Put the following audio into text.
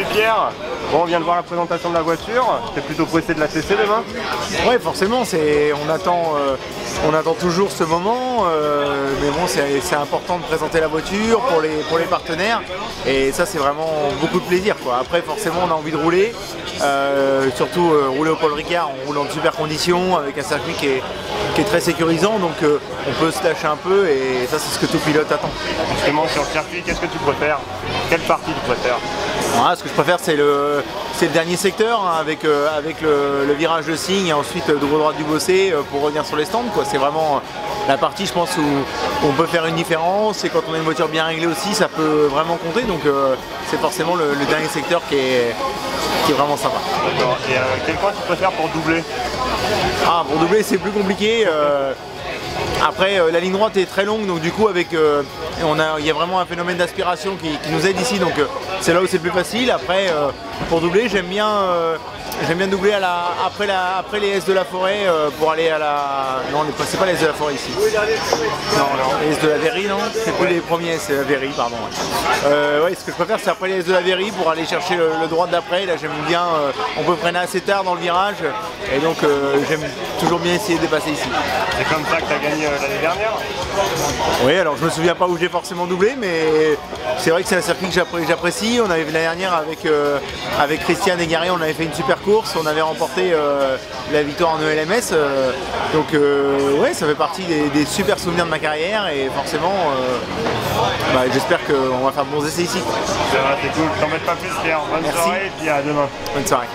Salut Pierre. Bon, on vient de voir la présentation de la voiture. T'es plutôt pressé de la tester demain? Ouais, forcément, on attend toujours ce moment, mais bon, c'est important de présenter la voiture pour les partenaires, et ça c'est vraiment beaucoup de plaisir, quoi. Après, forcément, on a envie de rouler, surtout rouler au Paul Ricard, on roule dans de super conditions avec un circuit qui est très sécurisant, donc on peut se lâcher un peu, et ça c'est ce que tout pilote attend. Justement, sur le circuit, qu'est-ce que tu préfères? Quelle partie tu préfères? Ce que je préfère, c'est le dernier secteur, hein, avec le virage de Signes et ensuite droite du Bossé pour revenir sur les stands, quoi. C'est vraiment la partie, je pense, où on peut faire une différence, et quand on a une voiture bien réglée aussi, ça peut vraiment compter, donc c'est forcément le dernier secteur qui est vraiment sympa. D'accord. Et quel coin tu préfères pour doubler? Pour doubler, c'est plus compliqué. Après, la ligne droite est très longue, donc du coup, il y a vraiment un phénomène d'aspiration qui nous aide ici, donc c'est là où c'est plus facile. Après, pour doubler, j'aime bien doubler après les S de la Forêt pour aller à la... Non, c'est pas les S de la Forêt ici. Non, les S de la Verrie, non? C'est plus les premiers S, la Verrie, pardon. Ouais, ce que je préfère, c'est après les S de la Verrie pour aller chercher le droit d'après. Là, j'aime bien, on peut freiner assez tard dans le virage, et donc j'aime toujours bien essayer de dépasser ici. C'est comme ça que tu as gagné l'année dernière? Oui, alors je me souviens pas où j'ai forcément doublé, mais c'est vrai que c'est un circuit que j'apprécie. On avait l'année dernière avec Christian et Gary, on avait fait une super course, on avait remporté la victoire en ELMS, donc ouais, ça fait partie des super souvenirs de ma carrière, et forcément j'espère qu'on va faire de bons essais ici. C'est cool, t'en mets pas plus Pierre, bonne soirée et puis à demain. Bonne soirée.